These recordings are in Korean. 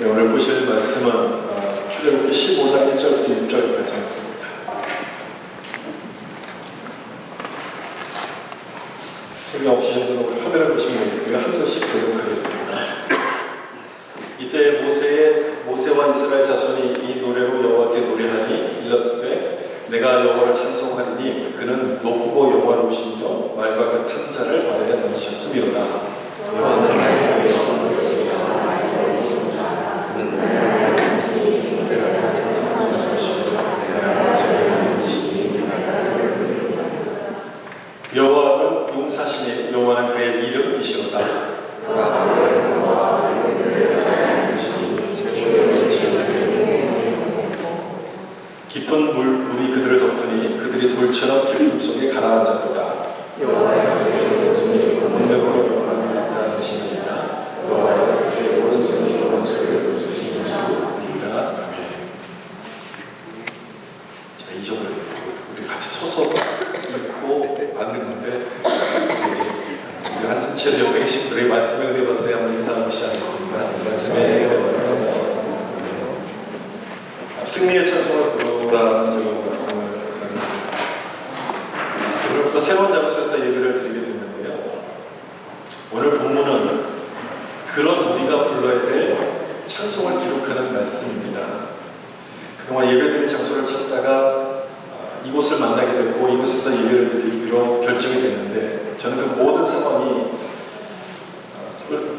네, 오늘 보실 말씀은 출애굽기 15장 1절부터 6절까지 있습니다. 성경 없으신 분은 화면을 보시면 우리가 한 절씩 교독하겠습니다. 이때 모세와 이스라엘 자손이 이 노래로 여호와께 노래하니 일렀으되 내가 여호와를 찬송하리니 그는 높고 영화로우시며 말과 같은 자를 바다에 던지셨음이로다. 여호와는 용사시니 여호와는 그의 이름이시로다. 깊은 물이 그들을 덮으니 그들이 돌처럼 깊음 속에 가라앉았도다. 여호와의 손이 문득으로 여호와를 앉아계시니이다. 여호와의 주의 오른손이 오른손을 부수실 수 있다. 자, 이 점을 우리 같이 서서 읽고 앉는데 우리 한신체의 옆에 계신 분들의 말씀에 은혜 받으세요. 한번 인사하고 시작하겠습니다. 말씀에 은혜 받으세요. 승리의 찬송을 부르라는 제목의 말씀을 나누겠습니다. 오늘부터 새로운 장소에서 예배를 드리게 됐는데요. 오늘 본문은 그런 우리가 불러야 될 찬송을 기록하는 말씀입니다. 그동안 예배드릴 장소를 찾다가 이곳을 만나게 됐고 이곳에서 예배를 드리기로 결정이 됐는데 저는 그 모든 상황이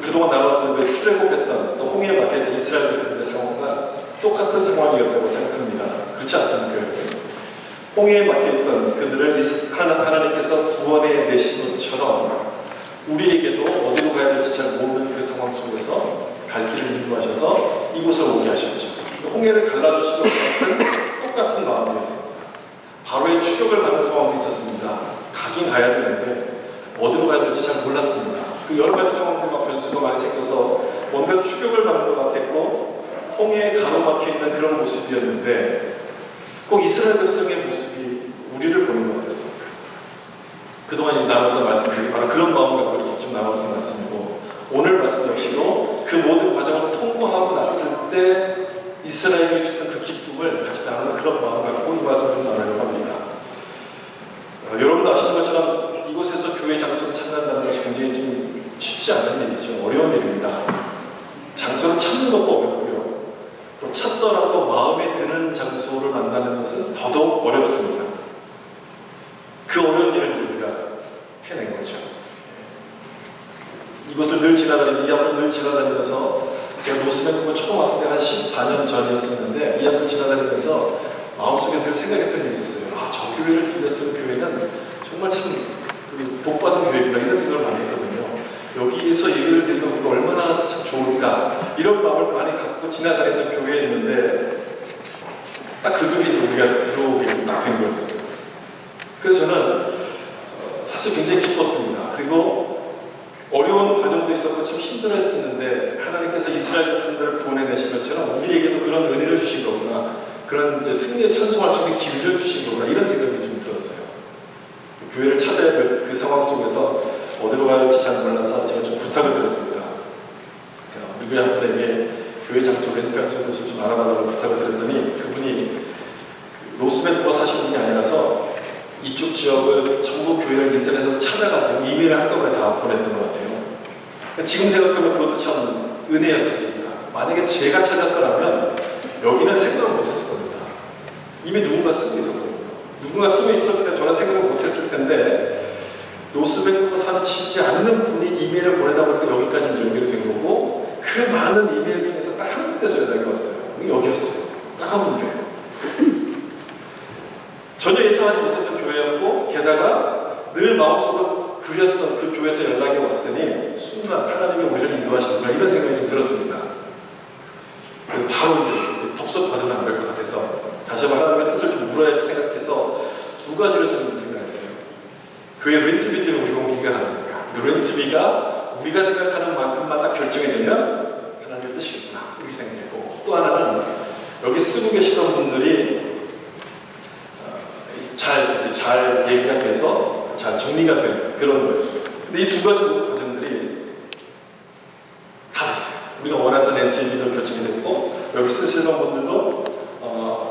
그동안 나눴던 출애굽했던 또 홍해에 막혀있던 이스라엘 백성들의 상황과 똑같은 상황이었다고 생각합니다. 그렇지 않습니까? 홍해에 막혀있던 그들을 하나님께서 구원해 내신 것처럼 우리에게도 어디로 가야 될지 잘 모르는 그 상황 속에서 갈 길을 인도하셔서 이곳을 오게 하셨죠. 홍해를 갈라주시고 똑같은 마음이었습니다. 바로의 추격을 받는 상황도 있었습니다. 가긴 가야 되는데 어디로 가야 될지 잘 몰랐습니다. 그 여러 가지 상황들과 변수가 많이 생겨서 뭔가 추격을 받는 것 같았고 홍해에 가로막혀 있는 그런 모습이었는데 꼭 이스라엘 백성의 모습이 우리를 보는 것 같았습니다. 그동안 나눴던 말씀이 바로 그런 마음 갖고 이렇게 좀 나눴던 말씀이고 오늘 말씀 역시도 그 모든 과정을 통과하고 났을 때 이스라엘이 주던 그 기쁨을 같이 나누는 그런 마음 갖고 이 말씀을 좀 나누려고 합니다. 여러분도 아시는 것처럼 이곳에서 교회 장소를 찾는다는 것이 굉장히 좀 쉽지 않은 일이죠. 어려운 일입니다. 장소를 찾는 것도 어렵고요. 또 찾더라도 마음에 드는 장소를 만나는 것은 더더욱 어렵습니다. 그 어려운 일을 우리가 해낸 거죠. 이곳을 늘 지나다니면서 이 앞을 늘 지나다니면서 제가 노스맨크고 처음 왔을 때 한 14년 전이었었는데 이 앞을 지나다니면서 마음속에 늘 생각했던 게 있었어요. 저 교회를 빌렸을 교회는 정말 참 복받은 교회구나 이런 생각을 많이 했거든요. 여기에서 예배를 드리면 우리가 얼마나 참 좋을까 이런 마음을 많이 갖고 지나다니던 교회였는데 딱 그 교회에 우리가 들어오게 딱 된 거였어요. 그래서 저는 사실 굉장히 기뻤습니다. 그리고 어려운 과정도 있었고 참 힘들어했었는데 하나님께서 이스라엘 백성들을 구원해내신 것처럼 우리에게도 그런 은혜를 주신 거구나, 그런 이제 승리에 찬송할 수 있는 기회를 주신 거구나 이런 생각이 좀 들었어요. 교회를 찾아야 될 그 상황 속에서 어디로 가야 할지 잘 몰라서 제가 좀 부탁을 드렸습니다. 우리 교회 한 분에게 교회 장소 렌트할 수 있는 것을 좀 알아달라고 부탁을 드렸더니 그분이 로스밴드가 사시는 분이 아니라서 이쪽 지역을 전부 교회를 인터넷에서 찾아가지고 이메일을 한꺼번에 다 보냈던 것 같아요. 지금 생각하면 그것도 참 은혜였었습니다. 만약에 제가 찾았더라면 여기는 생각을 못했을 겁니다. 이미 누군가 쓰고 있었거든요. 누군가 쓰고 있었는데 저는 생각을 못했을 텐데 노스밴드가 사치지 않는 분이 이메일을 보내다 보니까 여기까지 연결이 된 거고 그 많은 이메일 중에서 딱 한 군데서 연락이 왔어요. 여기였어요. 딱 한 군데. 전혀 예상하지 못했던 교회였고 게다가 늘 마음속으로 그렸던 그 교회에서 연락이 왔으니 순간 하나님이 우리를 인도하시는구나 이런 생각이 좀 들었습니다. 바로 이제 덥석 받으면 안 될 것 같아서 다시 한번 하나님의 뜻을 좀 물어야지 생각해서 두 가지를 좀 생각했어요. 교회 렌트비 때문에 우리가 온 기가 아닙니까? 렌트비가 우리가 생각하는 만큼만 딱 결정이 되면 하나님의 뜻이겠구나 이렇게 생각했고 또 하나는 여기 쓰고 계시던 분들이 잘 얘기가 돼서 잘 정리가 된 그런 거였습니다. 근데 이 두 가지 모든 과정들이 다 됐어요. 우리가 원했던 MJ 리더 결정이 됐고, 여기 쓰시던 분들도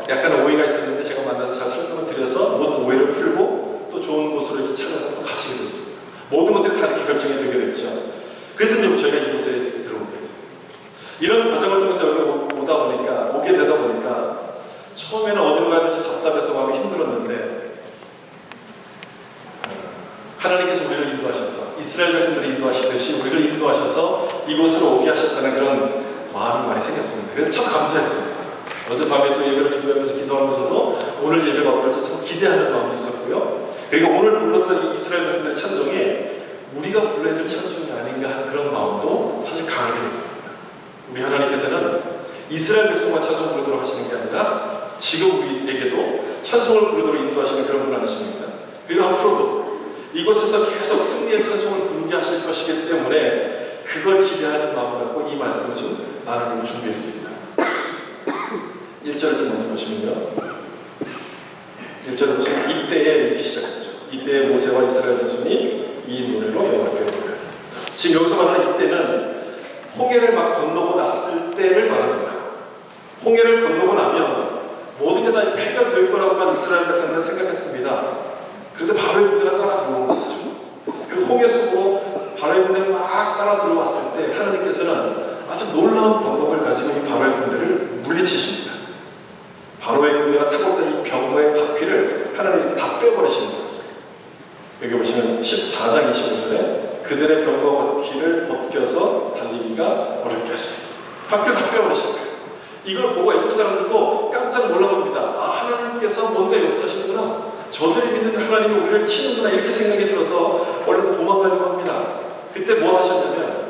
약간 오해가 있었는데 제가 만나서 잘 설명을 드려서 모든 오해를 풀고 또 좋은 곳으로 이렇게 찾아서 또 가시게 됐습니다. 모든 것들이 다르게 결정이 되게 됐죠. 그래서 이제 저희가 이곳에 들어오게 됐습니다. 이런 과정을 통해서 여기 오게 되다 보니까 처음에는 어디로 가야 될지 답답해서 마음이 힘들었는데 하나님께서 우리를 인도하셔서 이스라엘 백성들을 인도하시듯이 우리를 인도하셔서 이곳으로 오게 하셨다는 그런 마음이 많이 생겼습니다. 그래서 참 감사했습니다. 어젯밤에 또 예배를 준비하면서 기도하면서도 오늘 예배가 어떨지 참 기대하는 마음이 있었고요. 그리고 오늘 불렀던 이 이스라엘 백성들의 찬송이 우리가 불러야 될 찬송이 아닌가 하는 그런 마음도 사실 강하게 됐습니다. 우리 하나님께서는 이스라엘 백성만 찬송 부르도록 하시는 게 아니라 지금 우리에게도 찬송을 부르도록 인도하시는 그런 분 아니십니까? 그리고 앞으로도 이곳에서 계속 승리의 찬송을 부르게 하실 것이기 때문에 그걸 기대하는 마음 갖고 이 말씀을 좀 나누기로 준비했습니다. 1절을 좀 먼저 보시면요. 1절을 보시면 이때에 이렇게 시작했죠. 이때에 모세와 이스라엘 자손이 이 노래로 여호와께 노래를. 지금 여기서 말하는 이때는 홍해를 막 건너고 났을 때를 말합니다. 홍해를 건너고 나면 모든 게 다 해결될 거라고만 이스라엘 백성들은 생각했습니다. 그런데 바로의 군대가 따라 들어온 거죠. 그 홍해 속으로 바로의 군대가 막 따라 들어왔을 때 하나님께서는 아주 놀라운 방법을 가지고 이 바로의 군대를 물리치십니다. 바로의 군대가 타고 있던 이 병거의 바퀴를 하나님이 다 빼버리시는 거였어요. 여기 보시면 14장 25절에 그들의 병거 바퀴를 벗겨서 달리기가 어렵게 하십니다. 바퀴를 다 빼버리신 거예요. 이걸 보고 애국 사람들도 깜짝 놀라봅니다. 아, 하나님께서 뭔가 역사하시는구나. 저들이 믿는 하나님이 우리를 치는구나. 이렇게 생각이 들어서 얼른 도망가려고 합니다. 그때 뭘 하셨냐면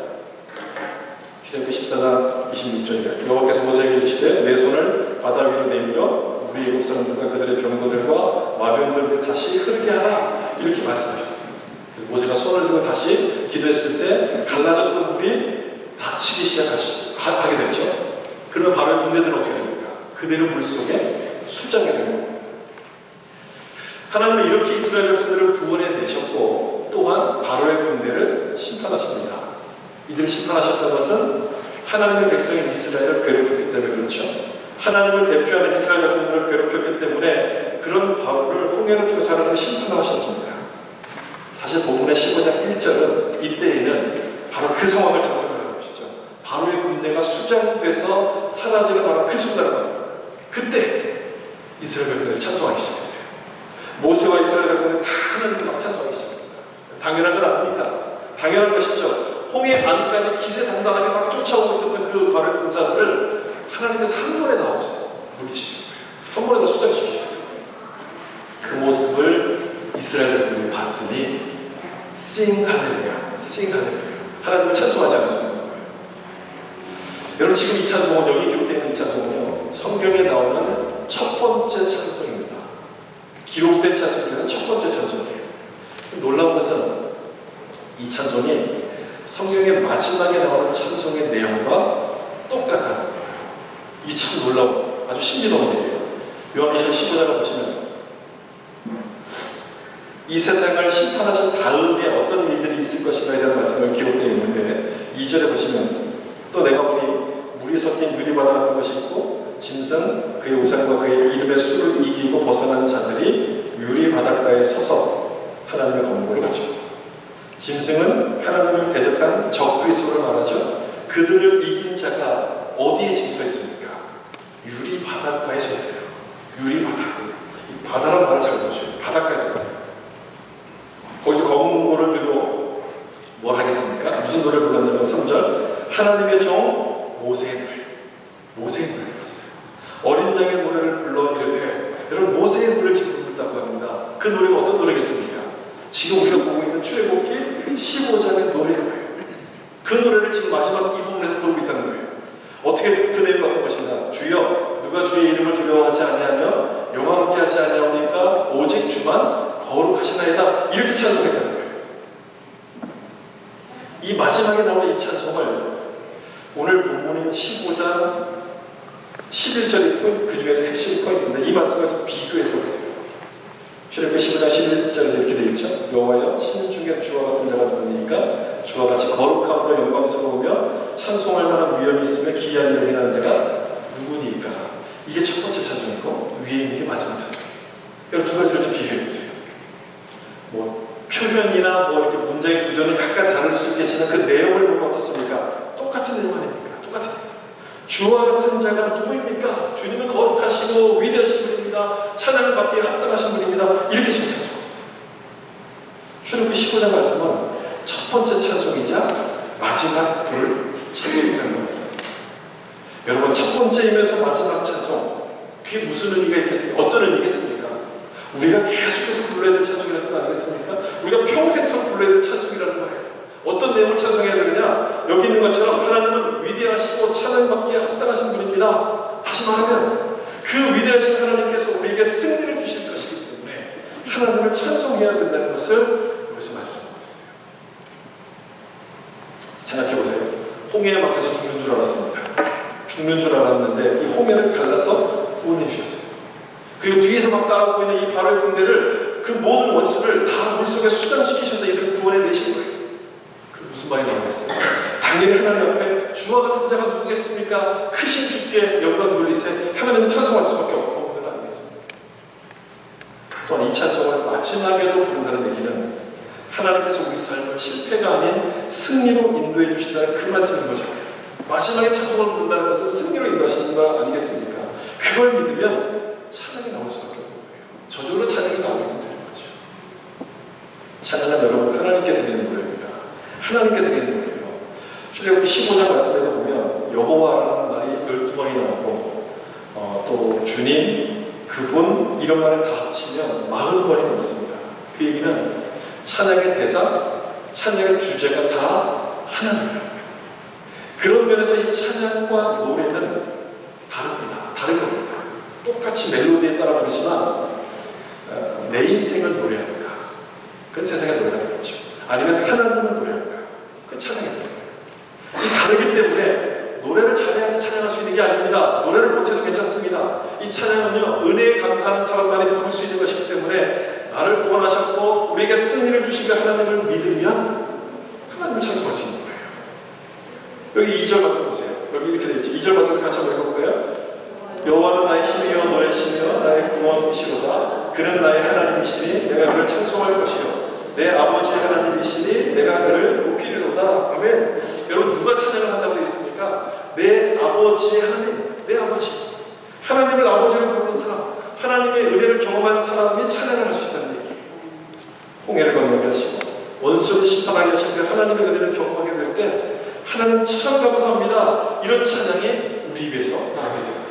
출애굽기 14장 26절에 여호와께서 모세에게 이르시되 내 손을 바다 위로 내밀어 우리 애국 사람들과 그들의 병거들과 마병들과 다시 흐르게 하라. 이렇게 말씀하셨습니다. 그래서 모세가 손을 들고 다시 기도했을 때 갈라졌던 물이 닫히기 하게 됐죠. 그러면 바로의 군대들은 어떻게 됩니까? 그대로 물속에 수장이 되는 겁니다. 하나님은 이렇게 이스라엘 백성들을 구원해내셨고 또한 바로의 군대를 심판하십니다. 이들을 심판하셨던 것은 하나님의 백성인 이스라엘을 괴롭혔기 때문에 그렇죠. 하나님을 대표하는 이스라엘 백성들을 괴롭혔기 때문에 그런 바로를 홍해를 통해서 하나님을 심판하셨습니다. 사실 본문의 15장 1절은 이때에는 바로 그 상황을 자성하는 것이죠. 바로의 군대가 수장돼서 사라지는 바로 그 순간입니다. 그때 이스라엘 백성들이 찬송하기 시작했어요. 모세와 이스라엘 백성들은 다 하나님을 막 찬송하기 시작합니다. 당연한 건 아닙니까? 당연한 것이죠. 홍해 안까지 기세당당하게 막 쫓아오고 있었던 그 바로의 군사들을 하나님께서 한 번에 다 물리치신 거예요. 한 번에 다 수장시키셨어요. 그 모습을 이스라엘 백성들이 봤으니 Sing 할렐루야, Sing 할렐루야. 하나님을 찬송하지 않을 수 없는 거예요. 여러분 지금 이 찬송은 여기 기록되어 있는 이 찬송은요 성경에 나오는 첫 번째 찬송입니다. 기록된 찬송 중에는 첫 번째 찬송이에요. 놀라운 것은 이 찬송이 성경의 마지막에 나오는 찬송의 내용과 똑같다는 거예요. 이게 참 놀라운 아주 신비로운 일이에요. 요한계시록 15장을 보시면 이 세상을 심판하신 다음에 어떤 일들이 있을 것인가에 대한 말씀을 기록되어 있는데 2절에 보시면 또 내가 보니 물이 섞인 유리바다 같은 것이 있고 짐승 그의 우상과 그의 이름의 수를 이기고 벗어난 자들이 유리바닷가에 서서 하나님의 권고를 가지고 짐승은 하나님을 대적한 적그리스도를 말하죠. 그들을 이긴 자가 어디에 지금 서 있습니까? 유리바닷가에 서 있어요. 유리바다. 이 바다라는 말을 잘 보셔요. 바닷가에 서 있어요. 거기서 검은 문고를 들고 뭘 하겠습니까? 무슨 노래를 불렀냐면 3절 하나님의 종 모세의 노래. 모세의 노래를 불렀어요. 어린 양의 노래를 불러 이르되 여러분 모세의 노래를 지금 부른다고 합니다. 그 노래가 어떤 노래겠습니까? 지금 우리가 보고 있는 출애굽기 15장의 노래예요. 그 노래를 지금 마지막 이 부분에서 부르고 있다는 거예요. 어떻게 그 내용이 어떤 것인가? 주여 누가 주의 이름을 두려워하지 아니하며 영화롭게 하지 아니하오니까 오직 주만 거룩하시나이다. 이렇게 찬송했다는 거예요. 이 마지막에 나오는 이 찬송을 오늘 본문인 15장 11절이 그 중에 핵심 포인트인데 이 말씀을 좀 비교해서 보세요. 출애굽기 15장 11절에서 이렇게 되어 있죠. 여호와여 신 중에 주와 같은 자가 누구니까 주와 같이 거룩하고 영광스러우며 찬송할 만한 위엄이 있으며 기이한 일을 행하는 자가 누구니까. 이게 첫 번째 찬송이고 위에 있는 게 마지막 찬송이에요. 여러분 두 가지를 좀 비교해 보세요. 뭐 표현이나 뭐 이렇게 문장의 구조는 약간 다를 수 있겠지만 그 내용을 보면 어떻습니까? 똑같은 내용 아닙니까? 똑같은 내용. 주와 같은 자가 누구입니까? 주님은 거룩하시고 위대하신 분입니다. 찬양을 받기에 합당하신 분입니다. 이렇게 지금 찬송합니다. 출애굽기 15장 말씀은 첫 번째 찬송이자 마지막 불 찬송이라는 말씀입니다. 여러분 첫 번째이면서 마지막 찬송, 그게 무슨 의미가 있겠습니까? 어떤 의미겠습니까? 우리가 계속해서 불러야 될 찬송이라는 건 아니겠습니까? 우리가 평생토록 불러야 될 찬송이라는 거예요. 어떤 내용을 찬송해야 되느냐? 여기 있는 것처럼 하나님은 위대하시고 찬양받기에 합당하신 분입니다. 다시 말하면 그 위대하신 하나님께서 우리에게 승리를 주실 것이기 때문에 하나님을 찬송해야 된다는 것을 여기서 말씀하고 있어요. 생각해보세요. 홍해에 막혀서 죽는 줄 알았습니다. 죽는 줄 알았는데 이 홍해를 갈라서 구원해 주셨어요. 그리고 뒤에서 막 따라오고 있는 이 바로의 군대를, 그 모든 원수를 다 물속에 수장시키셔서 이들을 구원해 내신 거예요. 그 무슨 말이 나오겠어요? 당연히 하나님 앞에 주와 같은 자가 누구겠습니까? 크신 주께 영광 돌리세 하나님은 찬송할 수밖에 없는 것 아니겠습니까? 또한 이 찬송을 마지막에도 부른다는 얘기는 하나님께서 우리 삶을 실패가 아닌 승리로 인도해 주신다는 그 말씀인 거잖아요. 마지막에 찬송을 부른다는 것은 승리로 인도하시는 거 아니겠습니까? 그걸 믿으면 찬양이 나올 수밖에 없는 거예요. 저절로 찬양이 나오게 되는 거죠. 찬양은 여러분 하나님께 드리는 노래입니다. 하나님께 드리는 노래예요. 출애굽기 15장 말씀에도 보면 여호와라는 말이 12번이 나오고 또 주님, 그분 이런 말을 다 합치면 40번이 넘습니다. 그 얘기는 찬양의 대상, 찬양의 주제가 다 하나님이에요. 그런 면에서 이 찬양과 노래는 다릅니다. 다른 겁니다. 똑같이 멜로디에 따라 부르지만 내 인생을 노래하는가? 그 세상의 노래가 되겠죠. 아니면 하나님을 노래하는가? 그 찬양이 되는 거예요. 이 다르기 때문에 노래를 잘해야지 찬양할 수 있는 게 아닙니다. 노래를 못해도 괜찮습니다. 이 찬양은요, 은혜에 감사하는 사람만이 부를 수 있는 것이기 때문에 나를 구원하셨고 우리에게 승리를 주시고 하나님을 믿으면 하나님을 찬송할 수 있는 거예요. 여기 2절 말씀 보세요. 여기 이렇게 되어 있죠. 2절 말씀을 같이 한번 읽어볼까요? 여호와는 나의 힘이여 노래시며 나의 구원이시로다. 그는 나의 하나님이시니 내가 그를 찬송할 것이요 내 아버지의 하나님이시니 내가 그를 높이리로다. 아멘. 여러분 누가 찬양을 한다고 되어 있습니까? 내 아버지의 하나님, 내 아버지. 하나님을 아버지로 부르는 사람, 하나님의 은혜를 경험한 사람이 찬양을 할 수 있다는 얘기예요. 홍해를 건너게 하시고 원수를 심판하게 하시고 하나님의 은혜를 경험하게 될 때 하나님 참 감사합니다. 이런 찬양이 우리 입에서 나오게 됩니다.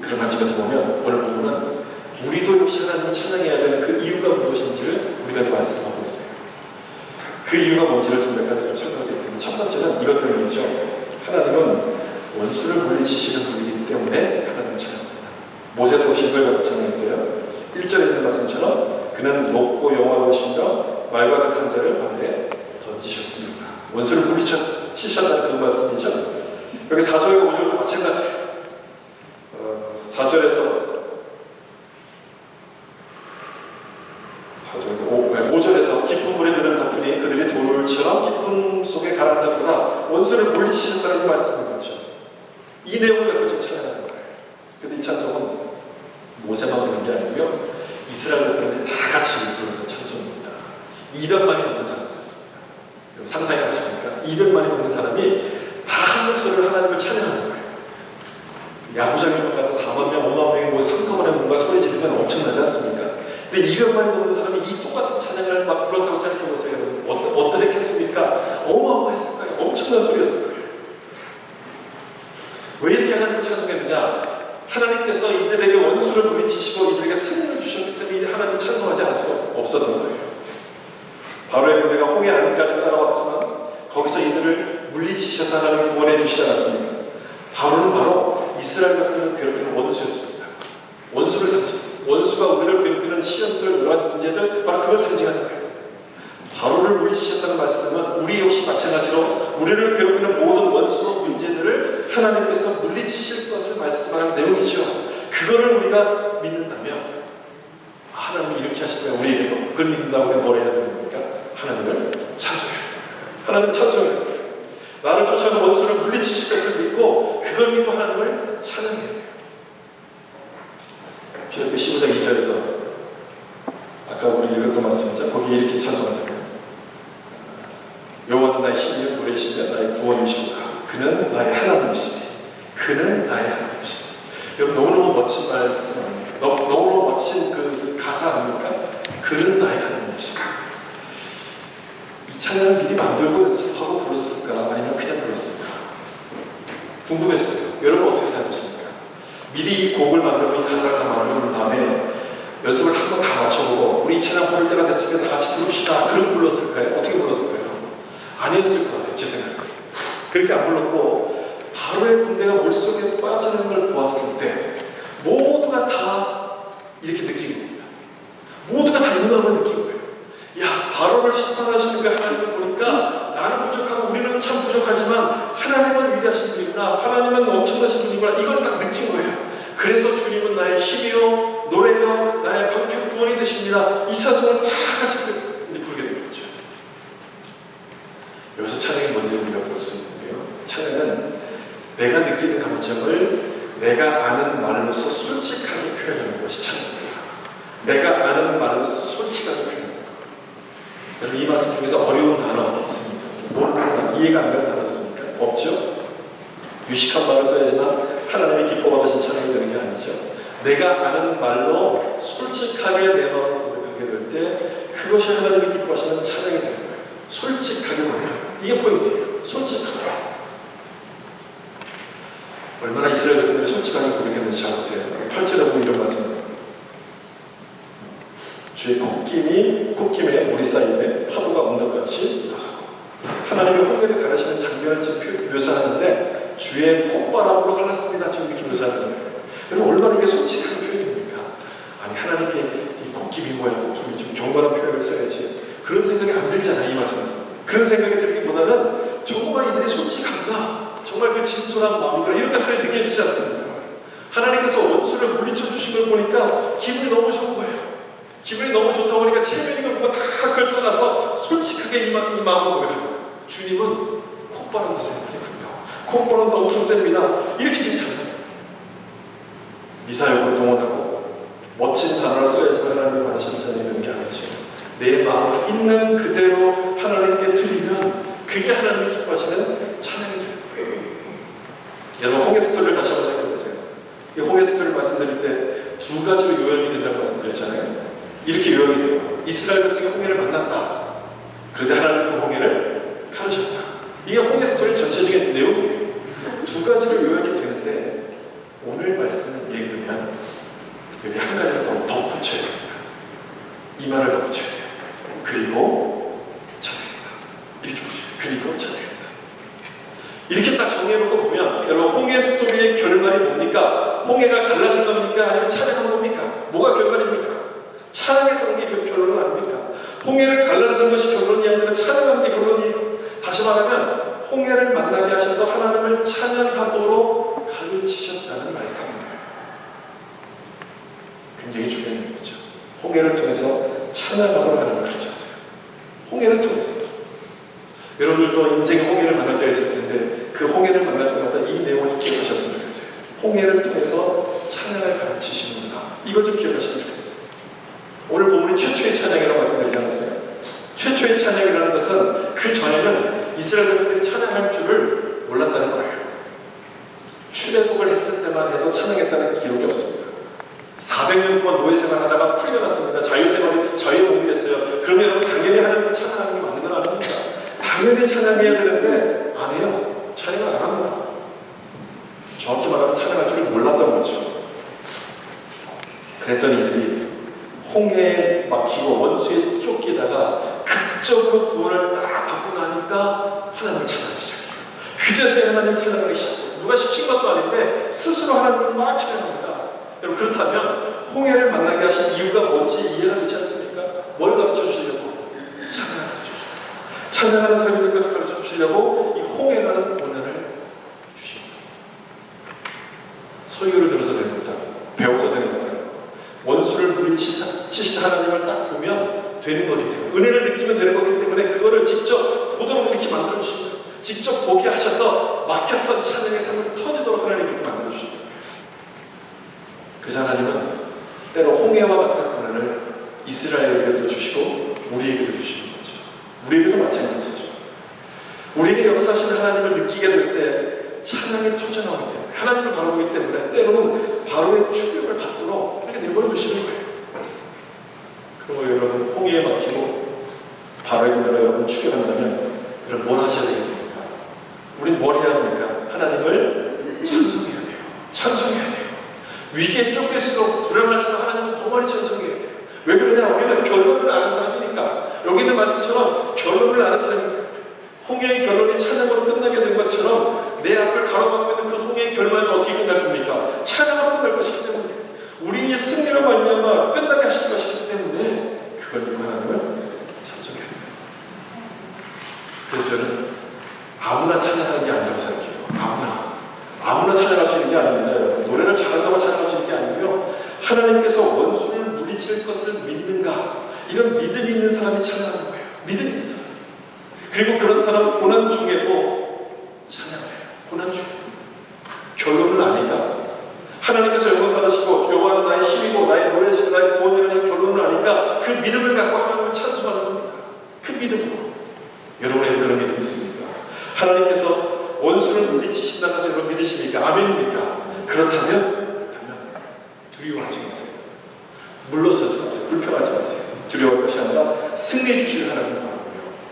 그런 관점에서 보면 오늘 본문은 우리도 역시 하나님을 찬양해야 되는 그 이유가 무엇인지를 우리가 말씀하고 있어요. 그 이유가 뭔지를 좀 몇 가지 좀 설명드리겠습니다. 첫 번째는 이것 때문이죠. 하나님은 원수를 물리치시는 분이기 때문에 하나님을 찬양합니다. 모세도 혹시 이걸 갖고 찬양했어요. 1절에 있는 말씀처럼 그는 높고 영화로우시며 말과 같은 자를 바다에 던지셨습니다. 원수를 물리치셨다는 그 말씀이죠. 여기 4절과 5절도 마찬가지예요. 4절에서 5절에서 깊은 물에 드는 덮으니 그들이 돌처럼 깊은 속에 가라앉았구나. 원수를 물리치셨다는 말씀인 거죠. 이 내용을 갖고 지금 찬양하는 거예요. 근데 이 찬송은 모세만 부른 게 아니고요, 이스라엘 사람들이 다 같이 부르는 찬송입니다. 200만이 넘는 사람들이었습니다. 상상해 보시니까 200만이 넘는 사람이 다 한 목소리로 하나님을 찬양하는 거예요. 야구장에만 가도 4만 명, 5만 명이 모여서 한꺼번에 뭔가 소리 지르면 엄청나지 않습니까? 근데 200만이 넘는 사람이 이 똑같은 찬양을 막 불렀다고 생각해보세요. 어떠했겠습니까? 어마어마했을 거예요. 엄청난 소리였을 거예요. 왜 이렇게 하나님을 찬송했느냐? 하나님께서 이들에게 원수를 물리치시고 이들에게 승리를 주셨기 때문에 하나님을 찬송하지 않을 수 없었던 거예요. 바로의 군대가 홍해 안까지 따라왔지만 거기서 이들을 물리치셔서 하나님을 구원해 주시지 않았습니까? 바로는 바로 이스라엘 백성을 괴롭히는 원수였습니다. 원수를 상징, 원수가 우리를 괴롭히는 시험들, 여러 가지 문제들, 바로 그걸 상징하는 거예요. 바로를 물리치셨다는 말씀은 우리 역시 마찬가지로 우리를 괴롭히는 모든 원수 문제들을 하나님께서 물리치실 것을 말씀하는 내용이죠. 그거를 우리가 믿는다면 하나님이 이렇게 하시면 우리에게도 그걸 믿는다고 우리가 뭘 해야 되는 겁니까? 하나님을 찬송해야 하나님 찬송해야 돼요. 나를 쫓아오는 원수를 물리치실 것을 믿고 그걸 믿고 하나님을 찬양해야 돼요. 주일학교 15장 2절에서 아까 우리 읽었던 말씀이죠. 거기에 이렇게 찬송하잖아요. 여호와는 나의 힘이요 노래시며 나의 구원이시구나. 그는 나의 하나님이시니 그는 나의 하나님이시니. 여러분 너무너무 멋진 말씀 아닙니까? 너무너무 멋진 그 가사 아닙니까? 그는 나의 하나님이시니. 이 찬양을 미리 만들고 연습하고 불렀을까? 아니면 그냥 불렀을까? 궁금했어요. 여러분 어떻게 생각하십니까? 미리 이 곡을 만들고 이 가사를 다 만든 다음에 연습을 한 번 다 맞춰보고 우리 이 찬양 부를 때가 됐으면 다 같이 부릅시다. 그럼 불렀을까요? 어떻게 불렀을까요? 아니었을 것 같아요. 제 생각에. 그렇게 안 불렀고 바로의 군대가 물속에 빠지는 걸 보았을 때 모두가 다 이렇게 느낀 겁니다. 모두가 다 이 마음을 느낀 거예요. 야, 바로를 심판하시는 그 하나님을 보니까 나는 부족하고 우리는 참 부족하지만 하나님은 위대하신 분이구나. 하나님은 엄청나신 분이구나. 이걸 딱 느낀 거예요. 그래서 주님은 나의 힘이요 노래요 나의 방편 구원이 되십니다. 이 찬송을 다 같이 부르게 된 거죠. 여기서 찬양이 뭔지 우리가 볼 수 있는데요. 찬양은 내가 느끼는 감정을 내가 아는 말로서 솔직하게 표현하는 것이 찬양입니다. 내가 아는 말로서 솔직하게 표현하는 것. 여러분 이 말씀 중에서 어려운 단어 있습니다. 뭘 이해가 안 되는 단어 있습니까? 없죠? 유식한 말을 써야지만 하나님이 기뻐받으신 찬양이 되는 게 아니죠. 내가 아는 말로 솔직하게 내 마음을 고백하게 될 때 그것이 하나님이 기뻐하시는 찬양이 되는 거예요. 솔직하게 고백하는 이게 포인트예요. 솔직하게. 얼마나 이스라엘 백성들이 솔직하게 고백했는지 잘 보세요. 8절에 보면 이런 말씀입니다. 주의 콧김에 물이 쌓이며 파도가 언덕같이 일어서고. 하나님이 홍해를 가르시는 장면을 지금 묘사하는데 주의 콧바람으로 갈랐습니다. 지금 이렇게 묘사하는 거예요. 여러분 얼마나 이게 솔직한 표현입니까? 아니 하나님께 이 콧김이 뭐야? 콧김이 좀 경건한 표현을 써야지. 그런 생각이 안 들잖아요. 이 말씀은. 그런 생각이 들기보다는 정말 이들이 솔직하구나. 정말 그 진솔한 마음이구나. 이런 것들이 느껴지지 않습니까? 하나님께서 원수를 물리쳐 주신 걸 보니까 기분이 너무 좋은 거예요. 기분이 너무 좋다 보니까 체면이 보고 다 그걸 떠나서 솔직하게 이 마음을 고백합니다. 주님은 콧바람도 세군요. 콧바람도 엄청 셉니다. 이렇게 지금 잘해요. 미사역을 동원하고 멋진 단어를 써야지만 하나님이 받으시는 자녀이 되는 게 아니지. 내 마음을 있는 그대로 하나님께 드리면 그게 하나님이 기뻐하시는 찬양이 되는 거예요. 여러분 홍해 스토리를 다시 한번 생각해보세요. 이 홍해 스토리를 말씀드릴 때 두 가지로 요약이 된다고 말씀드렸잖아요. 이렇게 요약이 돼요. 이스라엘 백성이 홍해를 만났다. 그런데 하나님 그 홍해를 가르셨다. 이게 홍해 스토리 전체적인 내용이에요. 두 가지로 요약이 되는데 오늘 말씀을 읽으면 여기 한 가지를 더 덧붙여야 됩니다. 이 말을 덧붙여야 돼요. 그리고 찬양했다. 이렇게 붙여요. 그리고 찬양했다. 이렇게 딱 정해놓고 보면 여러분 홍해 스토리의 결말이 뭡니까? 홍해가 갈라진 겁니까? 아니면 찬양한 겁니까? 뭐가 결말입니까? 찬양했던 게 그 결론은 아닙니까? 홍해를 갈라진 것이 결론이 아니라 찬양한 게 결론이에요. 다시 말하면 홍해를 만나게 하셔서 하나님을 찬양하도록 가르치셨다는 말씀입니다. 굉장히 중요한 얘기죠. 홍해를 통해서 찬양하도록 하나님을 가르쳤어요. 홍해를 통해서. 여러분들도 인생의 홍해를 만날 때가 있을 텐데 그 홍해를 만날 때마다 이 내용을 기억하셨으면 좋겠어요. 홍해를 통해서 찬양을 가르치시는구나. 이걸 좀 기억하시면 좋겠어요. 오늘 본문이 최초의 찬양이라고 말씀드리지 않았어요? 최초의 찬양이라는 것은 그 전에는 이스라엘 백성들이 찬양할 줄을 몰랐다는 거예요. 출애굽을 했을 때만 해도 찬양했다는 기록이 없습니다. 400년 동안 노예 생활하다가 풀려났습니다. 자유의 몸이 됐어요. 그러면 여러분 당연히 하나님을 찬양하는 게 맞는 건 아닙니다. 당연히 찬양해야 되는데 안 해요. 찬양을 안 합니다. 정확히 말하면 찬양할 줄 몰랐던 거죠. 그랬더니 이들이 홍해에 막히고 원수에 쫓기다가 극적으로 구원을 딱 받고 나니까 하나님을 찬양하기 시작해요. 그제서야 하나님을 찬양하기 시작해요. 누가 시킨 것도 아닌데 스스로 하나님을 막 찬양합니다. 여러분 그렇다면 홍해를 만나게 하신 이유가 뭔지 이해가 되지 않습니까? 뭘 가르쳐 주시려고? 찬양을 가르쳐 주시려고. 찬양하는 사람이 될 것을 가르쳐 주시려고 이 홍해라는 고난을 주신 것입니다. 설교를 들어서 되는 것도 아니고 배워서 되는 것도 아니고 원수를 물리치신 하나님을 딱 보면 되는 거기 때문에 은혜를 느끼면 되는 거기 때문에 그거를 직접 보도록 이렇게 만들어주신 거예요. 직접 보게 하셔서 막혔던 찬양의 삶을 터지도록 하나님 이렇게 만들어주신 거예요. 그래서 하나님은 때로 홍해와 같은 고난을 이스라엘에게도 주시고 우리에게도 주시는 거죠. 우리에게도 마찬가지죠. 우리에게 역사하시는 하나님을 느끼게 될 때 찬양이 터져나오기 때문에, 하나님을 바라보기 때문에 때로는 바로의 추격을 받도록 이렇게 내버려 두시는 거예요. 그리고 여러분, 홍해에 막히고 바로의 군대가 여러분 추격한다면 여러분 뭘 하셔야 되겠습니까? 우린 뭘 해야 합니까? 하나님을 찬송해야 돼요. 찬송해야 돼요. 위기에 쫓길수록 불안할수록 하나님을 더 많이 찬송해야 돼요. 왜 그러냐? 우리는 결론을 아는 사람이니까. 여기 있는 말씀처럼 결론을 아는 사람이기 때문에. 홍해의 결론이 찬양으로 끝나게 된 것처럼 내 앞을 가로막고 있는 그 홍해의 결말은 어떻게 끝날 겁니까? 찬양으로 끝날 것이기 때문에, 우리의 승리로 말미암아 끝나게 하실 것이기 때문에 그걸 믿고 하나님을 찬송해야 돼요. 그래서 저는 아무나 찬양하는 게 아니라고 생각해요. 아무나 찬양할 수 있는 게 아닙니다. 여러분. 노래를 잘한다고 찬양할 수 있는 게 아니고요. 하나님께서 원수를 물리칠 것을 믿는가, 이런 믿음이 있는 사람이 찬양하는 거예요. 믿음이 있는 사람. 그리고 그런 사람은 고난 중에도 찬양해요. 고난 중에 결론을 아니까, 하나님께서 영광 받으시고 여호와는 나의 힘이고 나의 노래시고 나의 구원이라는 결론을 아니까 그 믿음을 갖고 하나님을 찬송하는 겁니다. 그 믿음으로. 여러분에게 그런 믿음이 있습니까? 하나님께서 원수를 물리치신다는 것을 여러분 믿으십니까? 아멘입니까? 그렇다면 두려워하지 마세요. 물러서지 마세요. 불평하지 마세요. 두려워할 것이 아니라 승리해 주시는 하나님을 바라보며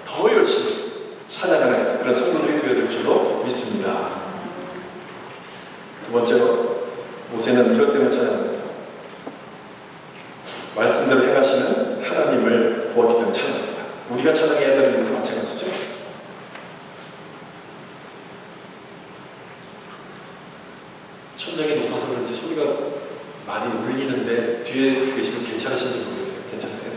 더 열심히 찬양하는 그런 성도들이 되어야 될 줄로 믿습니다. 두 번째로, 모세는 이것 때문에 찬양합니다. 말씀대로 행하시는 하나님을 보았기 때문에 찬양합니다. 우리가 찬양해야 되는 이유도 마찬가지죠. 천장이 높아서 그런지 소리가 많이 울리는데 뒤에 계시면 괜찮으신지 모르겠어요. 괜찮으세요?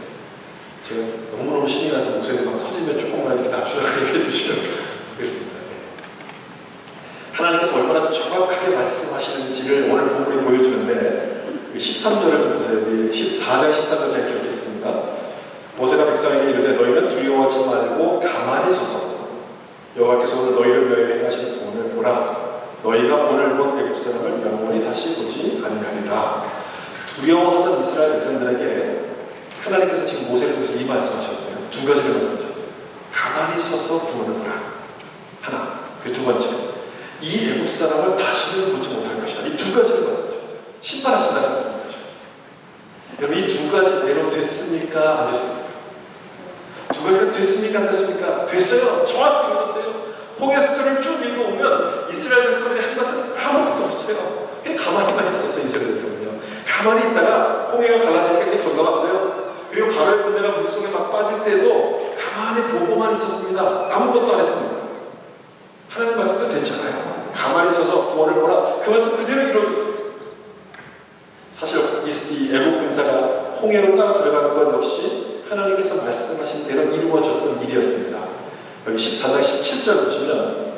제가 너무너무 신이 나서 목소리가 막 커지면 조금만 이렇게 낮추라고 얘기해 주시면 좋겠습니다. 하나님께서 얼마나 정확하게 말씀하시는지를 오늘 본문이 보여주는데 13절을 좀 보세요. 14장 13절 제가 기록했습니다. 모세가 백성에게 이르되 너희는 두려워하지 말고 가만히 서서 여호와께서 오늘 너희를 위하여 행하신 구원을 보라. 너희가 오늘 본 애굽 사람을 영원히 다시 보지 아니하리라. 두려워하던 이스라엘 백성들에게 하나님께서 지금 모세를 통해서 이 말씀하셨어요. 두 가지를 말씀하셨어요. 가만히 서서 구원을 보라. 하나. 그 두 번째, 이 애굽 사람을 다시는 보지 못할 것이다. 이 두 가지를 말씀하셨어요. 심판하신다는 말씀이죠. 여러분, 이 두 가지 대로 됐습니까? 안 됐습니까? 두 가지가 됐습니까? 안 됐습니까? 됐어요. 정확히 이루어졌어요. 홍해스토리를 쭉 읽어보면 이스라엘 백성들이 한 것은 아무것도 없어요. 그냥 가만히만 있었어요. 이스라엘 백성은요. 가만히 있다가 홍해가 갈라지니까 이제 건너갔어요. 그리고 바로의 군대가 물속에 막 빠질 때도 가만히 보고만 있었습니다. 아무것도 안 했습니다. 하나님 말씀도 됐잖아요. 가만히 서서 구원을 보라. 그 말씀 그대로 이루어졌어요. 사실 이 애국 군사가 홍해로 따라 들어가는 것 역시 하나님께서 말씀하신 대로 이루어졌던 일이었습니다. 여기 14장 17절 보시면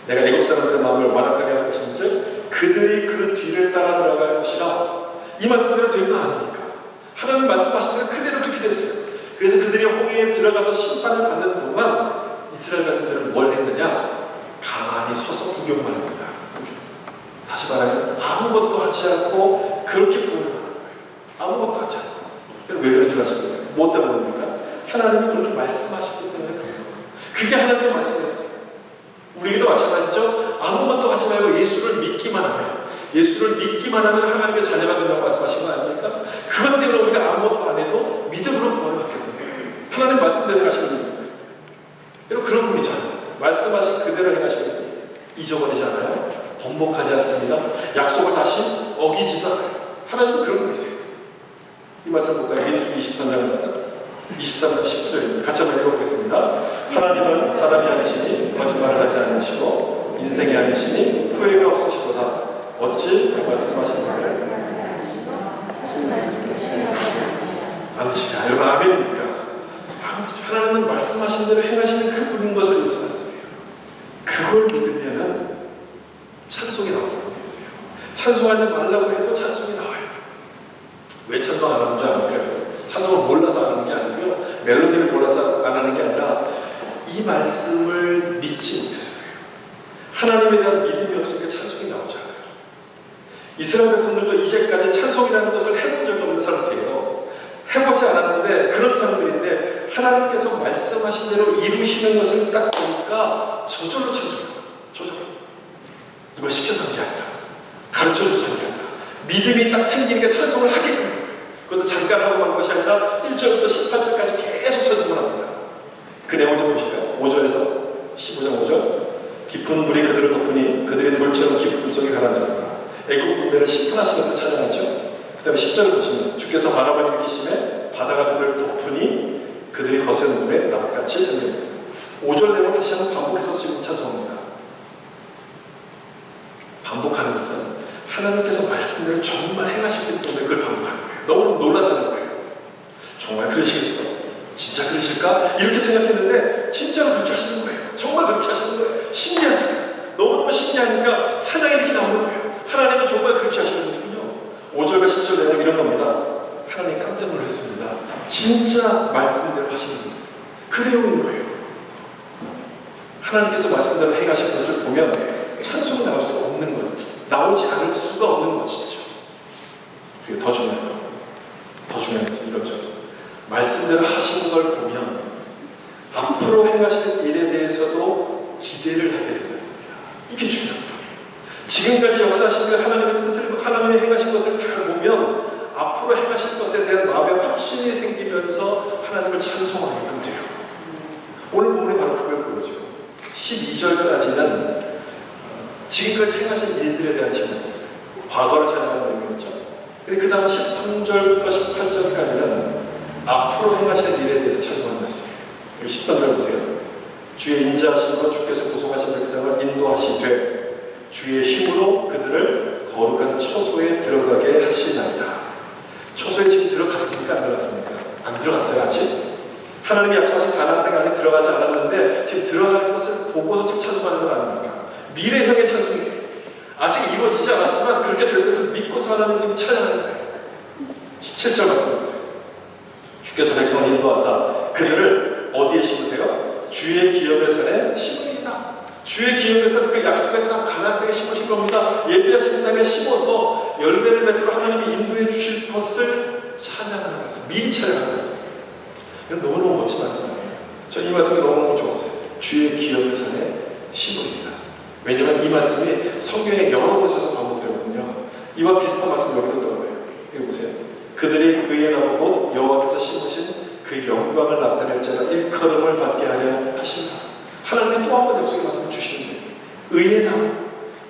내가 애국 사람들의 마음을 완악하게 할 것인즉 그들이 그 뒤를 따라 들어갈 것이라. 이 말씀대로 된 거 아닙니까? 하나님 말씀하신 대로 그대로 그렇게 됐어요. 그래서 그들이 홍해에 들어가서 심판을 받는 동안 이스라엘 백성들은 뭘 했느냐? 가만히 서서 구경만 합니다. 구경. 다시 말하면 아무것도 하지 않고 그렇게 구원을 받는 거예요. 아무것도 하지 않고. 왜 그런 줄 아십니까? 뭐 때문입니까? 하나님이 그렇게 말씀하셨기 때문에 그래요. 그게 하나님의 말씀이었어요. 우리에게도 마찬가지죠. 아무것도 하지 말고 예수를 믿기만 하면, 예수를 믿기만 하면 하나님의 자녀가 된다고 말씀하신 거 아닙니까? 그것 때문에 우리가 아무것도 안 해도 믿음으로 구원을 받게 되는 거예요. 하나님 말씀대로 하시는 분이에요. 여러분, 그런 분이잖아요. 말씀하신 그대로 행하시는 분이에요. 잊어버리지 않아요. 번복하지 않습니다. 약속을 다시 어기지도 않아요. 하나님은 그런 분이세요. 이 말씀 볼까요? 민수기 23장 말씀 23장 19절입니다. 같이 한번 읽어보겠습니다. 하나님은 사람이 아니시니 거짓말을 하지 않으시고 인생이 아니시니 후회가 없으시도다. 어찌 말씀하신 말을 아니시냐. 여러분, 아멘입니까? 아멘이죠. 하나님은 말씀하신 대로 행하시는 그 분인 것을 여기서 말씀해요. 그걸 믿으면은 찬송이 나오는 거겠어요. 찬송하지 말라고 해도 찬송이 나와요. 왜 찬송 안 하는 줄 아십니까? 찬송을 몰라서 안 하는 게 아니고요. 멜로디를 몰라서 안 하는 게 아니라 이 말씀을 믿지 못해서요. 하나님에 대한 믿음이 없으니까 찬송이 나오지 않아요. 이스라엘 백성들도 이제까지 찬송이라는 것을 해본 적이 없는 사람들이에요. 해보지 않았는데 그런 사람들인데 하나님께서 말씀하신 대로 이루시는 것을 딱 보니까 저절로 찬송해요. 저절로. 누가 시켜서 한 게 아니라 가르쳐줘서 한 게 아니라 믿음이 딱 생기니까 찬송을 하게 됩니다. 그것도 잠깐 하고 만 것이 아니라 1절부터 18절까지 계속 찬송을 합니다. 그 내용 좀 보실까요? 5절에서 15장 5절. 깊은 물이 그들을 덮으니 그들의 돌처럼 깊은 물속에 가라앉았다. 애국 군대를 심판하신 것을 찬양하죠. 그 다음에 10절을 보시면 주께서 바람을 일으키심에 바다가 그들을 덮으니 그들이 거센 물에 나무같이 잠깁니다. 5절 내용을 다시 한번 반복해서 지금 찬송합니다. 반복하는 것은 하나님께서 말씀대로 정말 행하실 때 때문에 그걸 반복하는 거예요. 너무 놀랐다는 거예요. 정말 그러시겠어? 진짜 그러실까? 이렇게 생각했는데 진짜로 그렇게 하시는 거예요. 정말 그렇게 하시는 거예요. 신기하세요. 너무너무 신기하니까 찬양이 이렇게 나오는 거예요. 하나님은 정말 그렇게 하시는 분이군요. 5절과 10절 내용 이런 겁니다. 하나님 깜짝 놀랐습니다. 진짜 말씀대로 하시는 분. 그 내용인 거예요. 하나님께서 말씀대로 행하신 것을 보면 찬송이 나올 수가 없는 거예요. 나오지 않을 수가 없는 것이죠. 그리고 더 중요한 거. 더 중요한 것은 이거죠. 말씀대로 하시는 걸 보면 앞으로 행하실 일에 대해서도 기대를 하게 되는 겁니다. 이게 중요한 거예요. 지금까지 역사하신 그 하나님의 뜻을, 하나님의 행하신 것을 다 보면 앞으로 행하실 것에 대한 마음의 확신이 생기면서 하나님을 찬송하게끔 돼요. 오늘 본문이 바로 그걸 보여줘요. 12절까지는 지금까지 행하신 일들에 대한 질문이었어요. 과거를 찬양하는 내용이었죠. 근데 그 다음 13절부터 18절까지는 앞으로 행하실 일에 대해서 찬송하는 말씀이에요. 13절 보세요. 주의 인자하심으로 주께서 구속하신 백성을 인도하시되 주의 힘으로 그들을 거룩한 초소에 들어가게 하시나이다. 초소에 지금 들어갔습니까? 안 들어갔습니까? 안 들어갔어요 아직? 하나님이 약속하신 가나안 땅에 아직 들어가지 않았는데 지금 들어갈 것을 보고서 지금 찬송하는 건 아닙니까? 미래형의 찬송이에요. 아직 이루어지지 않았지만 그렇게 될 것을 믿고서 하나님을 지금 찬양하는 거예요. 17절 말씀해보세요. 주께서 백성을 인도하사 그들을 어디에 심으세요? 주의 기업의 산에 심으리이다. 주의 기업에서 그 약속의 땅 가나안 땅에 심으실 겁니다. 예비하신 땅에 심어서 열매를 맺도록 하나님이 인도해 주실 것을 찬양하는 말씀, 미리 찬양하는 말씀. 이건 너무너무 멋진 말씀 아니에요? 저는 이 말씀이 너무너무 좋았어요. 주의 기업의 산에 심으리이다. 왜냐하면 이 말씀이 성경에 여러 곳에서 반복되거든요. 이와 비슷한 말씀 여기도 떠올라요. 이거 보세요. 그들이 의의 나무 곧 여호와께서 심으신 그 영광을 나타낼 자가 일컬음을 받게 하려 하신다. 하나님이 또 한 번 약속의 말씀을 주시는데 의의 나무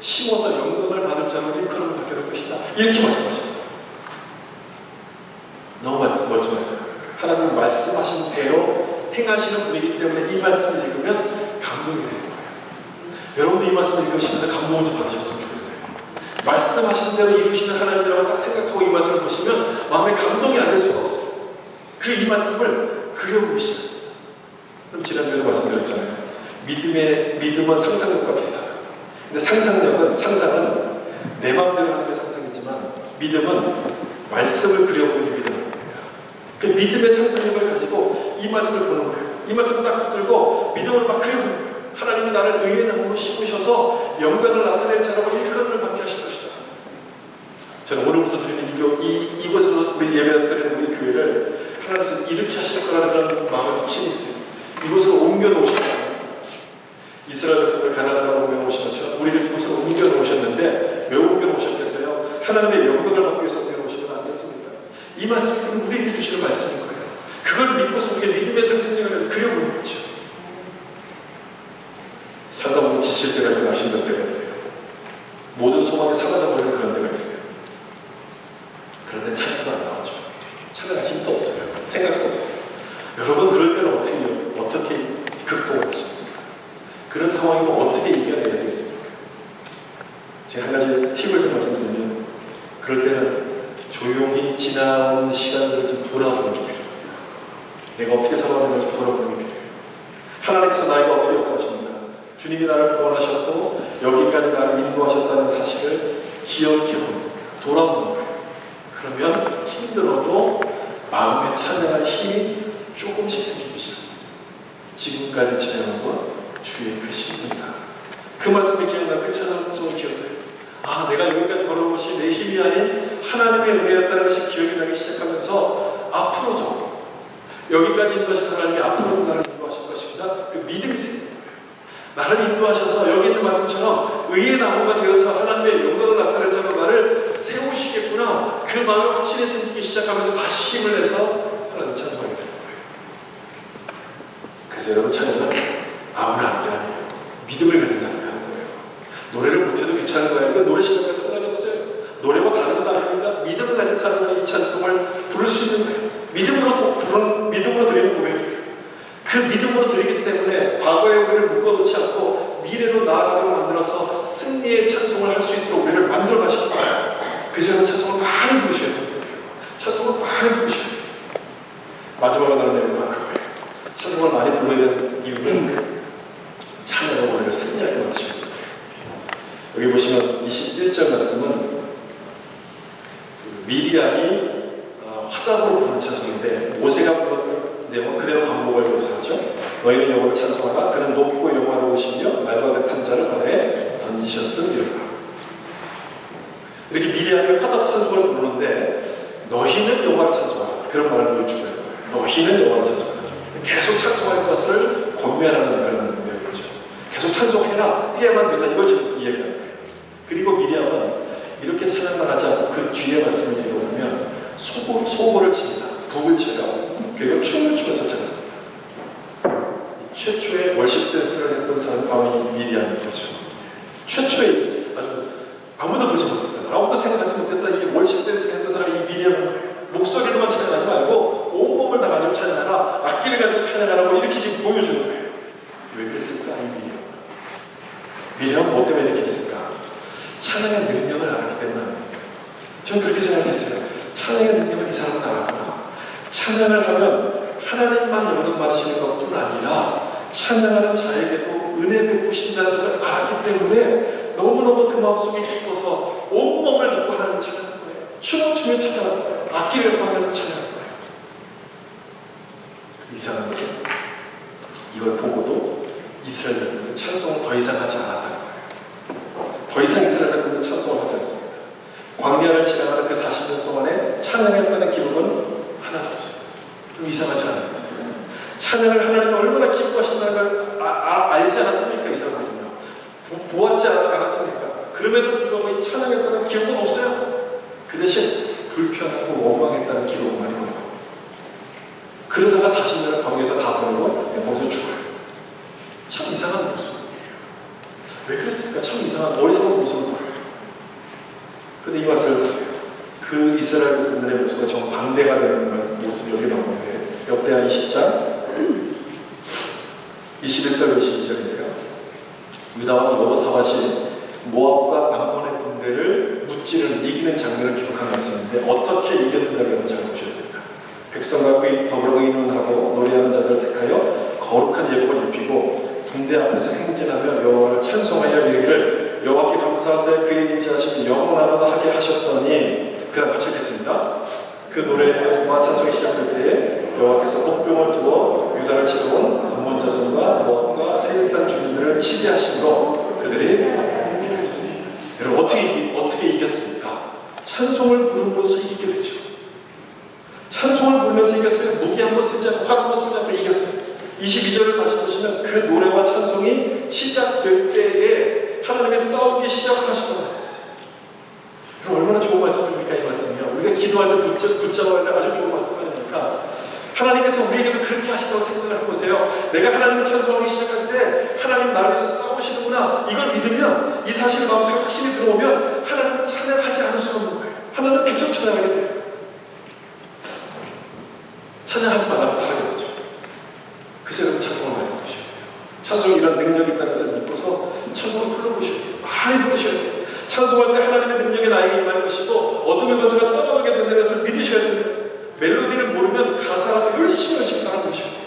심어서 영광을 받을 자로 일컬음을 받게 될 것이다. 이렇게 말씀하십니다. 너무 멋진 말씀이에요. 하나님 말씀하신 대로 행하시는 분이기 때문에 이 말씀을 읽으면 감동이 되는 거예요. 여러분도 이 말씀을 읽으시면서 감동을 좀 받으셨으면 좋겠어요. 말씀하신 대로 이루시는 하나님이라고 딱 생각하고 이 말씀을 보시면 마음에 감동이 안 될 수가 없어요. 그리고 이 말씀을 그려보시죠. 그럼 지난주에도 말씀드렸잖아요. 믿음은 상상력과 비슷하다. 근데 상상은 내 마음대로 하는 게 상상이지만 믿음은 말씀을 그려보는 게 믿음입니다. 그 믿음의 상상력을 가지고 이 말씀을 보는 거예요. 이 말씀을 딱 붙들고 믿음을 막 그려보는 거예요. 하나님이 나를 의의 나무로 심으셔서 영광을 나타낼 자라고 일컬음을 받게 하실 것이다. 저는 오늘부터 드리는 이곳에서 우리 예배드리는 우리 교회를 하나님께서 이렇게 하실 거라는 그런 마음의 확신이 있어요. 이곳으로 옮겨놓으셨다. 이스라엘 백성을 가나안 땅으로 옮겨놓으셨죠. 우리를 이곳으로 옮겨놓으셨는데 왜 옮겨놓으셨겠어요? 하나님의 영광을 받기 위해서 옮겨놓으시면 안 됐습니다. 이 말씀은 우리에게 주시는 말씀인 거예요. 그걸 믿고서 우리가 믿음의 상상력을 그려보는 거죠. 살다 보면 지칠 때가 있고 낙심될 때가 있어요. 모든 소망이 사라져버리는 그런 때가 있어요. 그럴 땐 찬양도 안 나오죠. 찬양할 힘도 없어요. 생각도 없어요. 여러분 그럴 때는 어떻게 극복을 하십니까? 그런 상황이면 어떻게 이겨내야 되겠습니까? 제가 한 가지 팁을 좀 말씀드리면 그럴 때는 조용히 지나온 시간들을 좀 돌아보는 게 필요합니다. 내가 어떻게 살아왔는지 돌아보는 게 필요해요. 하나님께서 나에게 어떻게 역사하십니까? 주님이 나를 구원하셨고 여기까지 나를 인도하셨다는 사실을 기억해보는, 돌아보는 거예요. 그러면 힘들어도 마음에 찬양할 힘이 조금씩 생기기 시작합니다. 지금까지 진행한 것 주의 그 신분이다. 그 말씀이 기억나, 그 찬양성이 기억나요. 아, 내가 여기까지 걸어온 것이 내 힘이 아닌 하나님의 은혜였다는 것이 기억이 나기 시작하면서 앞으로도 여기까지 인도하신 하나님이 앞으로도 나를 인도하실 것이구나, 그 믿음이 생깁니다. 나를 인도하셔서 여기 있는 말씀처럼 의의 나무가 되어서 하나님의 영광을 나타낼 자로 나를 세우시겠구나, 그 마음을 확실히 생기기 시작하면서 다시 힘을 내서 하나님 찬송하게 되는 거예요. 그래서 여러분, 찬양은 아무나 하는 게 아니에요. 믿음을 가진 사람이 하는 거예요. 노래를 못해도 괜찮은 거예요. 그 노래 실력에 상관이 없어요. 노래와 다른 건 아닙니까? 믿음을 가진 사람은 이 찬송을 부를 수 있는 거예요. 믿음으로 드리는 고백이에요. 그 믿음으로 드리기 때문에 과거의 우리를 묶어놓지 않고 미래로 나아가도록 만들어서 승리의 찬송을 할 수 있도록 우리를 만들어 가시는 거예요. 그래서 찬송을 많이 부르셔야 됩니다. 찬송을 많이 부르셔야 돼요. 마지막으로 나는 내용은 그거예요. 찬송을 많이 불러야 되는 이유는 찬양으로 우리를 승리하게 만드십니다. 여기 보시면 21절 말씀은 미리암이 화답으로 부르는 찬송인데, 모세가 부르는 내용은 그대로 반복을 묘사하죠. 너희는 여호와를 찬송하라. 그는 높고 영화로우시며 말과 같은 자를 바다에 던지셨음이로다. 이렇게 미리암이 화답 찬송을 부르는데, 너희는 여호와를 찬송하라, 그런 말을 보여주는 거예요. 너희는 여호와를 찬송하라. 계속 찬송할 것을 권면하는 그런 내용이죠. 계속 찬송해라, 해야만 된다, 이걸 지금 이야기하는 거예요. 그리고 미리암은 이렇게 찬양만 하지 않고 그 뒤에 말씀을 읽어보면 소고를 칩니다. 북을 쳐요. 그리고 춤을 추면서 찬양합니다. 최초의 월십 댄스를 했던 사람은 바로 이 미리암인 거죠. 최초의, 아주 아무도 보지 못했다, 아무도 생각하지 못했다, 이 월십 댄스를 했던 사람이 이 미리암인 거예요. 목소리로만 찬양하지 말고 온몸을 다 가지고 찬양하라, 악기를 가지고 찬양하라고 이렇게 지금 보여주는 거예요. 왜 그랬을까? 이 미리암은 뭐 때문에 이렇게 했을까? 찬양의 능력을 알았기 때문에. 저는 그렇게 생각했어요. 찬양의 능력을 이 사람은 알았구나. 찬양을 하면 하나님만 영광 받으시는 것뿐 아니라 찬양하는 자에게도 은혜 베푸신다는 것을 알았기 때문에 너무너무 그 마음속에 기뻐서 온몸을 갖고 하나님을 찬양하는 거예요. 춤을 추며 찬양하는 거예요. 악기를 갖고 하나님을 찬양하는 거예요. 이상한 것은 이걸 보고도 이스라엘 백성들은 찬송을 더 이상 하지 않았다는 거예요. 더 이상 이스라엘 백성들은 찬송을 하지 않습니다. 광야를 지나가는 그 40년 동안에 찬양했다는 기록은 하나도 없어요. 이상하지 않아요. 찬양을 하나님이 얼마나 기뻐하신다는 걸 알지 않았습니까? 이 사람들은요. 보았지 않았습니까? 그럼에도 불구하고 이 찬양했다는 기록은 없어요. 그 대신 불편하고 원망했다는 기록만 있고요. 그러다가 40년을 광야에서 다 보내고 거기서 죽어요. 참 이상한 모습이에요. 왜 그랬을까? 참 이상한 어리석은 모습을 보여요. 그런데 이 말씀을 보세요. 그 이스라엘 백성들의 모습과 정 반대가 되는 모습이 여기 나오는데, 역대하 20장 21절 22절인데요. 유다와 여호사밧이 모압과 암몬의 군대를 무찌르는 이기는 장면을 기록한 말씀인데, 어떻게 이겼는가를 잘 보셔야 됩니다. 백성과 더불어 의논하고 노래하는 자들을 택하여 거룩한 예복을 입히고 군대 앞에서 행진하며 여호와를 찬송하여 이르기를 여호와께 감사하사 그의 임재하심이 영원하도다 하게 하셨더니, 그 다음 같이 읽겠습니다. 그 노래와 찬송이 시작될 때에 여호와께서 복병을 두어 유다를 치러온 암몬 자손과 모압과 세일산 주민들을 치게 하심으로 그들이 이겼습니다. 여러분, 어떻게 이겼습니까? 찬송을 부름으로써 이기게 되죠. 찬송을 부르면서 이겼어요. 무기 한번 쓰지 않고 활 한번 쏘지 않고 이겼어요. 22절을 다시 보시면 그 노래와 찬송이 시작될 때에 하나님의 싸우기 시작하시던 말씀이었어요. 얼마나 좋은 말씀입니까? 이 말씀이요. 우리가 기도할 때 붙잡아야 될 아주 좋은 말씀 아닙니까? 하나님께서 우리에게도 그렇게 하신다고 생각을 해보세요. 내가 하나님을 찬송하기 시작할 때 하나님 나를 위해서 싸우시는구나, 이걸 믿으면, 이 사실을 마음속에 확실히 들어오면 하나님은 찬양하지 않을 수가 없는 거예요. 하나님은 계속 찬양하게 돼요. 찬양하지 말라고 다 하게 되죠. 그래서 여러분, 찬송을 많이 부르셔야 돼요. 찬송에 이런 능력이 있다는 것을 믿고서 찬송을 불러보셔야 돼요. 많이 부르셔야 돼요. 찬송할 때 하나님의 능력이 나에게 임할 것이고 어둠의 권세가 떠나가게 된다는 것을 믿으셔야 됩니다. 멜로디를 모르면 가사라도 열심히 따라 부르셔야 돼요.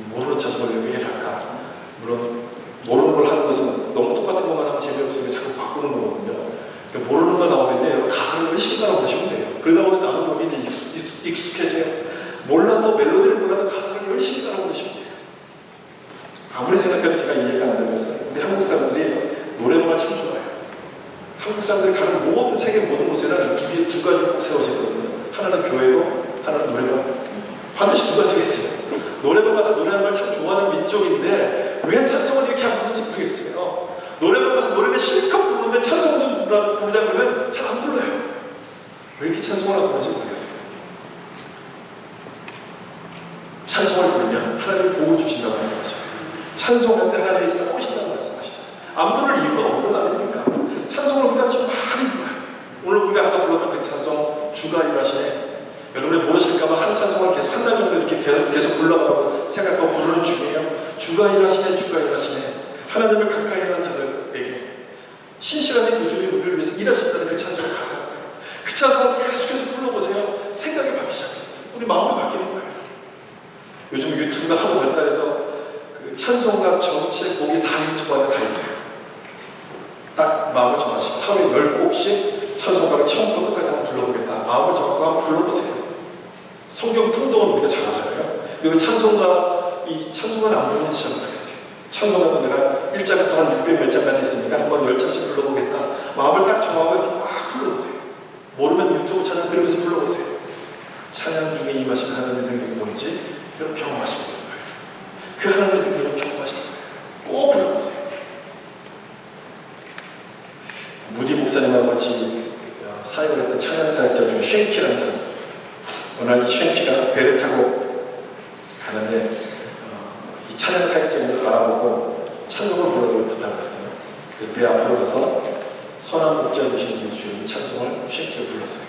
모르는 찬송을 왜 할까? 물론 모르는 걸 하는 것은 너무 똑같은 것만 하면 재미없으니까 자꾸 바꾸는 거거든요. 그러니까 모르는 거 나오는데 여러분, 가사를 열심히 따라 부르시면 돼요. 그러다 보면 나도 모르게 이제 익숙해져요. 몰라도, 멜로디를 몰라도 가사를 열심히 따라 한국 사람들이 가는 모든 세계 모든 곳에는 두 가지가 꼭 세워지거든요. 하나는 교회고 하나는 노래방. 반드시 두 가지가 있어요. 노래방 가서 노래하는 걸 참 좋아하는 민족인데 왜 찬송을 이렇게 안 부르는지 모르겠어요. 노래방 가서 노래를 실컷 부르는데 찬송 좀 부르자 그러면 잘 안 불러요. 왜 이렇게 찬송을 안 부르는지 모르겠어요. 찬송을 부르면 하나님이 복을 주신다고 말씀하시죠. 찬송할 때 하나님이 싸우신다고 말씀하시죠. 안 부를 이유가 없는 것 아닙니까? 찬송을 우리가 좀 많이 불러요. 오늘 우리가 아까 불렀던 그 찬송 주가 일하시네. 여러분이 모르실까봐 한 찬송을 계속 한 달 정도 이렇게 계속 불러가고 생각하고 부르는 중이에요. 주가 일하시네, 주가 일하시네. 하나님을 가까이 하는 자들에게 신실하게 꾸준히 우리를 위해서 일하신다는 그 찬송의 가사예요. 그 찬송을 계속해서 불러보세요. 생각이 바뀌기 시작했어요. 우리 마음이 바뀌는 거예요. 요즘 유튜브가 하도 발달해서 그 찬송가 전체 곡이 다 유튜브 안에 다 있어요. 딱 마음을 정하시고 하루에 10곡씩 찬송가를 처음부터 끝까지 한번 불러보겠다. 마음을 정하고 한번 불러보세요. 성경 통독은 우리가 잘하잖아요. 여기 이 찬송가는 안 부르는 시작을 하겠어요. 찬송가도 내가 1장부터 한 600 몇 장까지 있으니까 한번 10장씩 불러보겠다. 마음을 딱 정하고 이렇게 막 불러보세요. 모르면 유튜브 찬양 들으면서 불러보세요. 찬양 중에 임하신 하나님의 능력이 뭔지 여러분 경험하시면 되는 거예요. 그 하나님의 능력을 경험하시는 거예요. 꼭 불러보세요. 무디 목사님하고 같이 사역을 했던 찬양 사역자 중에 쉔키라는 사람이 있어요. 어느 날 이 쉔키가 배를 타고 가는데 이 찬양 사역자님을 알아보고 찬송을 부르라고 부탁을 했어요. 그 배 앞으로 가서 선한 목자 되시는 예수의 이 찬송을 쉔키가 불렀어요.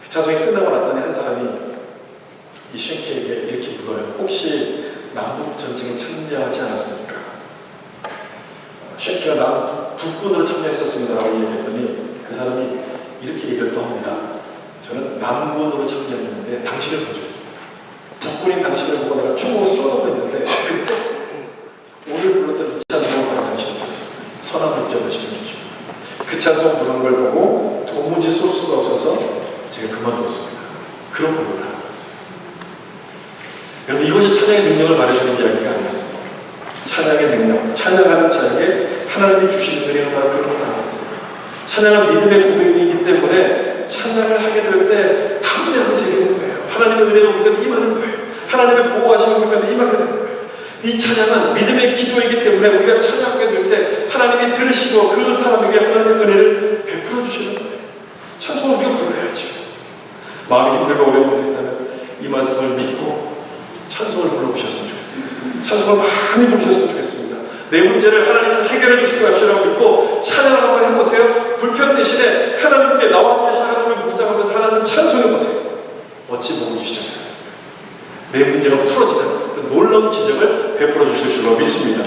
그 찬송이 끝나고 났더니 한 사람이 이 쉔키에게 이렇게 물어요. 혹시 남북 전쟁에 참여하지 않았습니까? 쉔키가 난 북군으로 참여했었습니다라고 얘기했더니 그 사람이 이렇게 얘기를 또 합니다. 저는 남군으로 참여했는데 당신을 본 적이 있습니다. 북군인 당신을 보고 내가 총으로 쏘고 있는데 그때 오늘 불렀던 이 찬송을 바로 당신이 불렀습니다. 선한 목자 되시는 거죠. 그 찬송 부르는 걸 보고 도무지 쏠 수가 없어서 제가 그만뒀습니다. 그런 고백을 하는 거였어요. 여러분 이것이 찬양의 능력을 말해주는 이야기가 아니었습니다. 찬양의 능력, 찬양하는 자에게 하나님이 주시는 은혜는 바로 그런 건 아니었습니다. 찬양은 믿음의 고백이기 때문에 찬양을 하게 될 때 담대함이 생기는 거예요. 하나님의 은혜가 우리가 임하는 거예요. 하나님의 보호하심을 우리가 임하게 되는 거예요. 이 찬양은 믿음의 기도이기 때문에 우리가 찬양하게 될 때 하나님이 들으시고 그 사람에게 하나님의 은혜를 베풀어 주시는 거예요. 찬송을 우리가 불러야죠. 마음이 힘들고 어려운 분이 있다면 이 말씀을 믿고 찬송을 불러보셨으면 좋겠어요. 찬송을 많이 부르셨으면 좋겠습니다. 내 문제를 하나님께서 해결해 주실 것이라고 믿고 찬양을 한번 해보세요. 불편 대신에 하나님께 나와 함께 하신 하나님을 묵상하면서 하나님을 찬송해보세요. 어찌 복을 주시지 않겠습니까? 내 문제가 풀어지는 놀라운 기적을 베풀어 주실 줄로 믿습니다.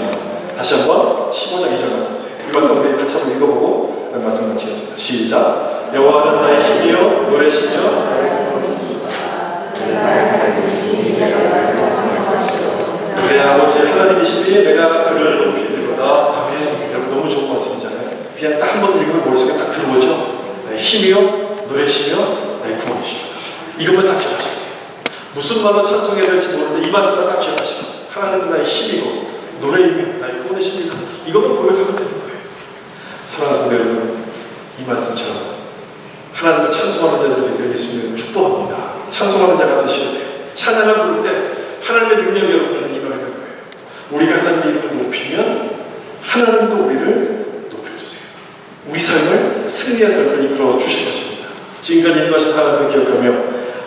다시 한번 15장 2절 말씀 보세요. 이 말씀 우리 같이 한번 읽어보고 그 말씀 마치겠습니다. 시작. 여호와는 나의 힘이요 노래시며 내 아버지 하나님이시니 내가 그를 높이리로다. 아멘. 여러분 너무 좋은 말씀이잖아요. 그냥 딱 한 번 읽으면 머릿속에 딱 들어오죠. 나의 힘이요 노래시며 나의 구원이시다. 이것만 딱 기억하시면 돼요. 무슨 말로 찬송해야 될지 모르는데 이 말씀만 딱 기억하시고 하나님은 나의 힘이고 노래이며 나의 구원이십니다. 이것만 고백하면 되는 거예요. 사랑하는 성도 여러분, 이 말씀처럼 하나님을 찬송하는 자들을 되기를 예수님을 축복합니다. 찬송하는 자가 되시면 돼요. 찬양을 부를 때 하나님의 능력이 여러분에게 임하게 될 거예요. 우리가 하나님의 이름을 높이면 하나님도 우리를 높여주세요. 우리 삶을 승리의 삶을 이끌어 주실 것입니다. 지금까지 인도하신 하나님을 기억하며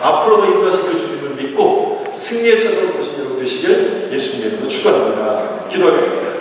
앞으로도 인도하신 그 주님을 믿고 승리의 찬송을 부르신 여러분 되시길 예수님의 이름으로 축원합니다. 기도하겠습니다.